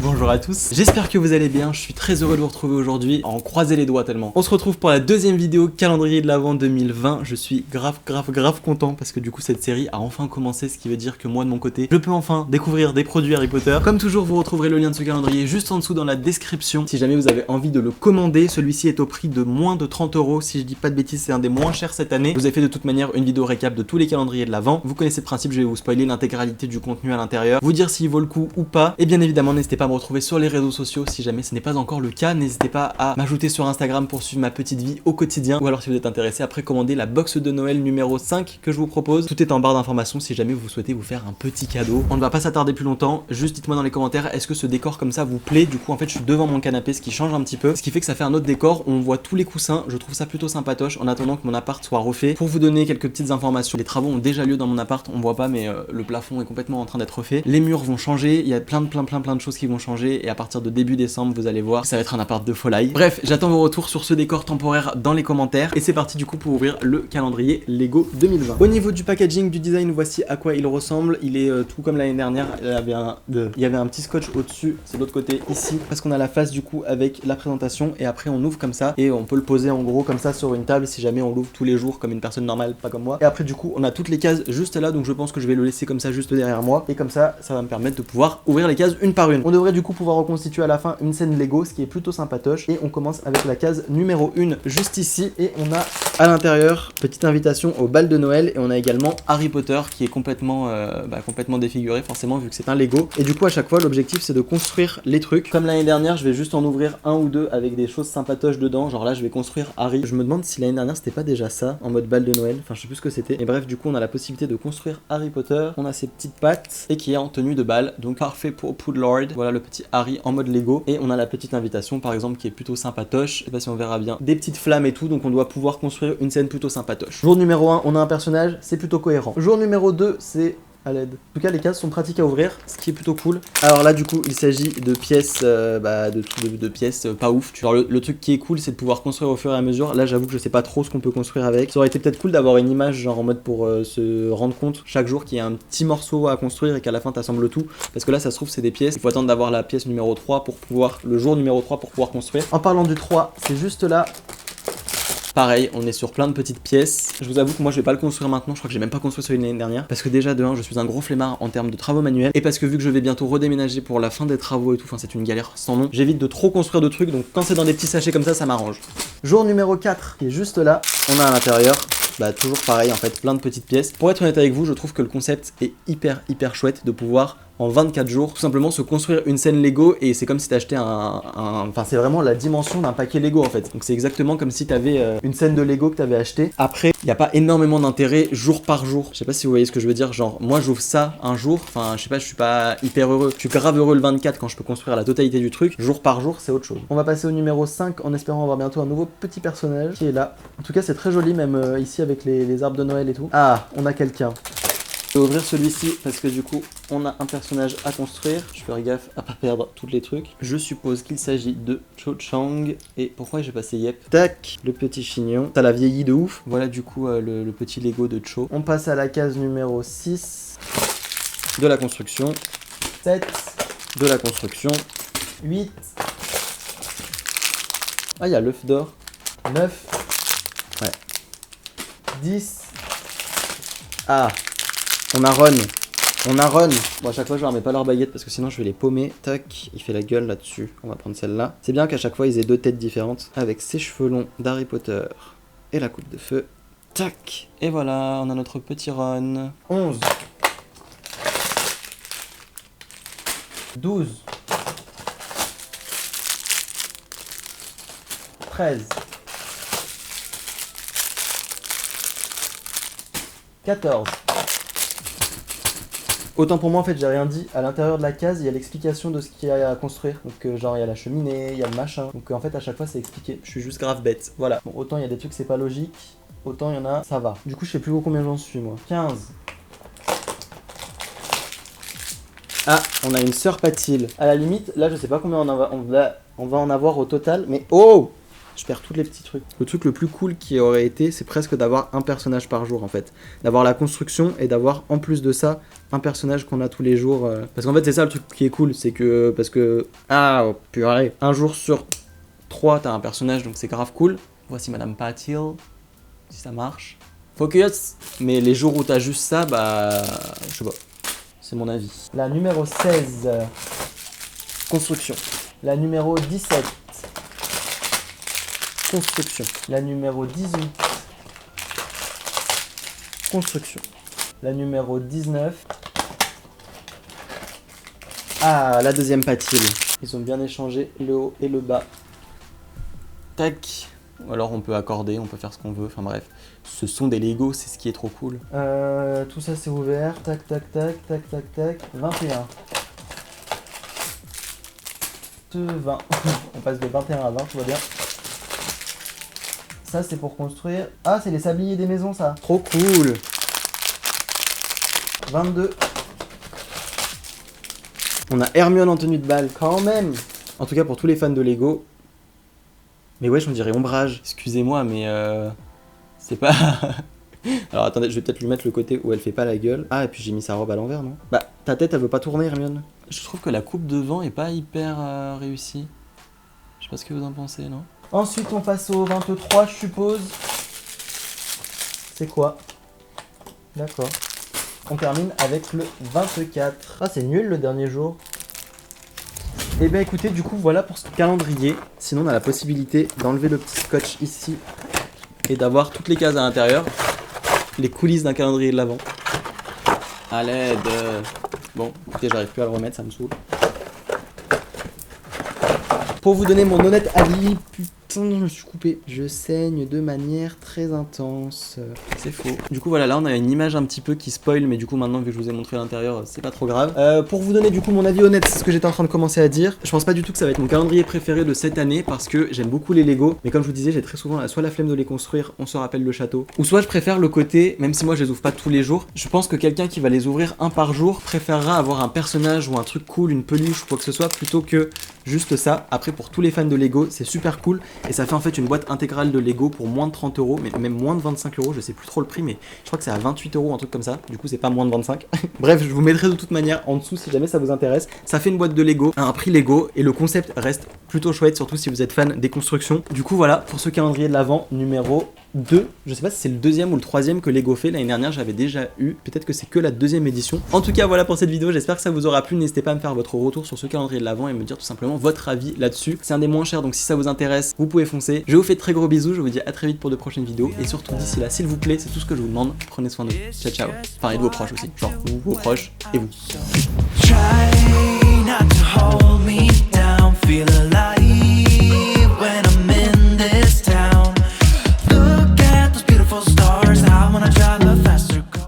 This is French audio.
Bonjour à tous, j'espère que vous allez bien, je suis très heureux de vous retrouver aujourd'hui, en croiser les doigts tellement. On se retrouve pour la deuxième vidéo calendrier de l'Avent 2020, je suis grave content parce que du coup cette série a enfin commencé, ce qui veut dire que moi de mon côté, je peux enfin découvrir des produits Harry Potter. Comme toujours, vous retrouverez le lien de ce calendrier juste en dessous dans la description, si jamais vous avez envie de le commander. Celui-ci est au prix de moins de 30 €, si je dis pas de bêtises, c'est un des moins chers cette année. Je vous ai fait de toute manière une vidéo récap de tous les calendriers de l'Avent, vous connaissez le principe, je vais vous spoiler l'intégralité du contenu à l'intérieur, vous dire s'il vaut le coup ou pas, et bien évidemment n'hésitez pas à me retrouver sur les réseaux sociaux si jamais ce n'est pas encore le cas. N'hésitez pas à m'ajouter sur Instagram pour suivre ma petite vie au quotidien, ou alors si vous êtes intéressé à précommander la box de Noël numéro 5 que je vous propose. Tout est en barre d'informations si jamais vous souhaitez vous faire un petit cadeau. On ne va pas s'attarder plus longtemps, juste dites-moi dans les commentaires, est-ce que ce décor comme ça vous plaît? Du coup en fait je suis devant mon canapé, ce qui change un petit peu, ce qui fait que ça fait un autre décor, on voit tous les coussins, je trouve ça plutôt sympatoche en attendant que mon appart soit refait. Pour vous donner quelques petites informations, les travaux ont déjà lieu dans mon appart, on voit pas mais le plafond est complètement en train d'être refait. Les murs vont changer, il y a plein de choses qui vont changer et à partir de début décembre vous allez voir, ça va être un appart de folie. Bref, j'attends vos retours sur ce décor temporaire dans les commentaires et c'est parti du coup pour ouvrir le calendrier Lego 2020. Au niveau du packaging, du design, voici à quoi il ressemble. Il est tout comme l'année dernière, il y avait un petit scotch au-dessus, c'est de l'autre côté ici, parce qu'on a la face du coup avec la présentation et après on ouvre comme ça et on peut le poser en gros comme ça sur une table si jamais on l'ouvre tous les jours comme une personne normale, pas comme moi. Et après du coup on a toutes les cases juste là, donc je pense que je vais le laisser comme ça juste derrière moi et comme ça va me permettre de pouvoir ouvrir les cases une par une. On devrait du coup pouvoir reconstituer à la fin une scène Lego, ce qui est plutôt sympatoche, et on commence avec la case numéro 1 juste ici et on a à l'intérieur petite invitation au bal de Noël et on a également Harry Potter qui est complètement défiguré forcément vu que c'est un Lego. Et du coup à chaque fois l'objectif c'est de construire les trucs. Comme l'année dernière je vais juste en ouvrir un ou deux avec des choses sympatoches dedans, genre là je vais construire Harry. Je me demande si l'année dernière c'était pas déjà ça en mode bal de Noël, enfin je sais plus ce que c'était. Et bref du coup on a la possibilité de construire Harry Potter, on a ses petites pattes et qui est en tenue de bal, donc parfait pour Poudlard. Voilà le petit Harry en mode Lego et on a la petite invitation par exemple qui est plutôt sympatoche, je sais pas si on verra bien, des petites flammes et tout, donc on doit pouvoir construire une scène plutôt sympatoche. Jour numéro 1 on a un personnage, c'est plutôt cohérent. Jour numéro 2 c'est à l'aide. En tout cas les cases sont pratiques à ouvrir, ce qui est plutôt cool. Alors là du coup il s'agit de pièces, de pièces pas ouf. Genre le truc qui est cool c'est de pouvoir construire au fur et à mesure. Là j'avoue que je sais pas trop ce qu'on peut construire avec. Ça aurait été peut-être cool d'avoir une image genre en mode pour se rendre compte chaque jour qu'il y a un petit morceau à construire et qu'à la fin t'assembles tout. Parce que là ça se trouve c'est des pièces, il faut attendre d'avoir la pièce numéro 3 pour pouvoir, le jour numéro 3 pour pouvoir construire. En parlant du 3, c'est juste là. Pareil, on est sur plein de petites pièces. Je vous avoue que moi je vais pas le construire maintenant, je crois que j'ai même pas construit celui de l'année dernière. Parce que déjà de 1 je suis un gros flemmard en termes de travaux manuels. Et parce que vu que je vais bientôt redéménager pour la fin des travaux et tout, enfin c'est une galère sans nom, j'évite de trop construire de trucs, donc quand c'est dans des petits sachets comme ça m'arrange. Jour numéro 4 qui est juste là, on a à l'intérieur, toujours pareil en fait, plein de petites pièces. Pour être honnête avec vous, je trouve que le concept est hyper chouette de pouvoir en 24 jours, tout simplement se construire une scène Lego et c'est comme si t'achetais enfin c'est vraiment la dimension d'un paquet Lego en fait. Donc c'est exactement comme si t'avais une scène de Lego que t'avais acheté. Après, il n'y a pas énormément d'intérêt jour par jour. Je sais pas si vous voyez ce que je veux dire, genre moi j'ouvre ça un jour, enfin je sais pas, je suis pas hyper heureux. Je suis grave heureux le 24 quand je peux construire la totalité du truc. Jour par jour, c'est autre chose. On va passer au numéro 5 en espérant avoir bientôt un nouveau petit personnage qui est là. En tout cas c'est très joli même ici avec les arbres de Noël et tout. Ah, on a quelqu'un. Je vais ouvrir celui-ci parce que du coup on a un personnage à construire. Je ferai gaffe à pas perdre tous les trucs. Je suppose qu'il s'agit de Cho Chang. Et pourquoi j'ai passé Yep? Tac, le petit chignon. Ça l'a vieilli de ouf. Voilà du coup le petit Lego de Cho. On passe à la case numéro 6 de la construction. 7 de la construction. 8. Ah il y a l'œuf d'or. 9. Ouais. 10. Ah. On a Ron. Bon, à chaque fois, je leur mets pas leur baguette parce que sinon, je vais les paumer. Tac, il fait la gueule là-dessus. On va prendre celle-là. C'est bien qu'à chaque fois, ils aient 2 têtes différentes avec ses cheveux longs d'Harry Potter et la coupe de feu. Tac. Et voilà, on a notre petit Ron. 11. 12. 13. 14. Autant pour moi en fait j'ai rien dit, à l'intérieur de la case il y a l'explication de ce qu'il y a à construire. Donc genre il y a la cheminée, il y a le machin. Donc en fait à chaque fois c'est expliqué. Je suis juste grave bête. Voilà. Bon autant il y a des trucs c'est pas logique, autant il y en a, ça va. Du coup je sais plus combien j'en suis moi. 15. Ah, on a une sœur Patil. À la limite, là je sais pas combien on va en avoir au total, mais oh! Je perds tous les petits trucs. Le truc le plus cool qui aurait été, c'est presque d'avoir un personnage par jour en fait. D'avoir la construction et d'avoir en plus de ça un personnage qu'on a tous les jours. Parce qu'en fait c'est ça le truc qui est cool, c'est que... Parce que... Ah, oh, purée. Un jour sur 3 t'as un personnage donc c'est grave cool. Voici Madame Patil, si ça marche. Focus. Mais les jours où t'as juste ça, bah... Je sais pas. C'est mon avis. La numéro 16. Construction. La numéro 17. Construction. La numéro 18. Construction. La numéro 19. Ah, la deuxième patine. Ils ont bien échangé le haut et le bas. Tac. Ou alors on peut accorder, on peut faire ce qu'on veut, enfin bref. Ce sont des Lego, c'est ce qui est trop cool. Tout ça c'est ouvert, tac tac tac, tac tac tac, 21. 20. On passe de 21 à 20, tout va bien. Ça c'est pour construire... Ah, c'est les sabliers des maisons ça. Trop cool. 22. On a Hermione en tenue de balle, quand même. En tout cas pour tous les fans de Lego. Mais wesh, on dirait ombrage. Excusez-moi, mais c'est pas... Alors attendez, je vais peut-être lui mettre le côté où elle fait pas la gueule. Ah, et puis j'ai mis sa robe à l'envers, non? Bah, ta tête, elle veut pas tourner, Hermione. Je trouve que la coupe devant est pas hyper réussie. Je sais pas ce que vous en pensez, non? Ensuite, on passe au 23, je suppose. C'est quoi? D'accord. On termine avec le 24. Ah, c'est nul le dernier jour. Et bien écoutez, du coup voilà pour ce calendrier. Sinon on a la possibilité d'enlever le petit scotch ici et d'avoir toutes les cases à l'intérieur. Les coulisses d'un calendrier de l'Avent. À l'aide. Bon, écoutez, j'arrive plus à le remettre, ça me saoule. Pour vous donner mon honnête avis, putain, je me suis coupé. Je saigne de manière très intense. C'est faux. Du coup, voilà, là, on a une image un petit peu qui spoil, mais du coup, maintenant, vu que je vous ai montré l'intérieur, c'est pas trop grave. Pour vous donner, du coup, mon avis honnête, c'est ce que j'étais en train de commencer à dire. Je pense pas du tout que ça va être mon calendrier préféré de cette année, parce que j'aime beaucoup les Lego. Mais comme je vous disais, j'ai très souvent soit la flemme de les construire, on se rappelle le château. Ou soit je préfère le côté, même si moi, je les ouvre pas tous les jours, je pense que quelqu'un qui va les ouvrir un par jour préférera avoir un personnage ou un truc cool, une peluche ou quoi que ce soit, plutôt que juste ça. Après, pour tous les fans de Lego, c'est super cool et ça fait en fait une boîte intégrale de Lego pour moins de 30 €, mais même moins de 25 €, je sais plus trop le prix, mais je crois que c'est à 28 €, un truc comme ça. Du coup, c'est pas moins de 25. Bref, je vous mettrai de toute manière en dessous si jamais ça vous intéresse. Ça fait une boîte de Lego à un prix Lego et le concept reste plutôt chouette, surtout si vous êtes fan des constructions. Du coup, voilà pour ce calendrier de l'Avent numéro 2. Je sais pas si c'est le deuxième ou le troisième que Lego fait. L'année dernière, j'avais déjà eu. Peut-être que c'est que la deuxième édition. En tout cas, voilà pour cette vidéo. J'espère que ça vous aura plu. N'hésitez pas à me faire votre retour sur ce calendrier de l'Avent et me dire tout simplement votre avis là-dessus. C'est un des moins chers, donc si ça vous intéresse, vous pouvez foncer. Je vous fais de très gros bisous. Je vous dis à très vite pour de prochaines vidéos. Et surtout, d'ici là, s'il vous plaît, c'est tout ce que je vous demande. Prenez soin de vous. Ciao, ciao. Enfin, et de vos proches aussi. Genre, vous, vos proches et vous.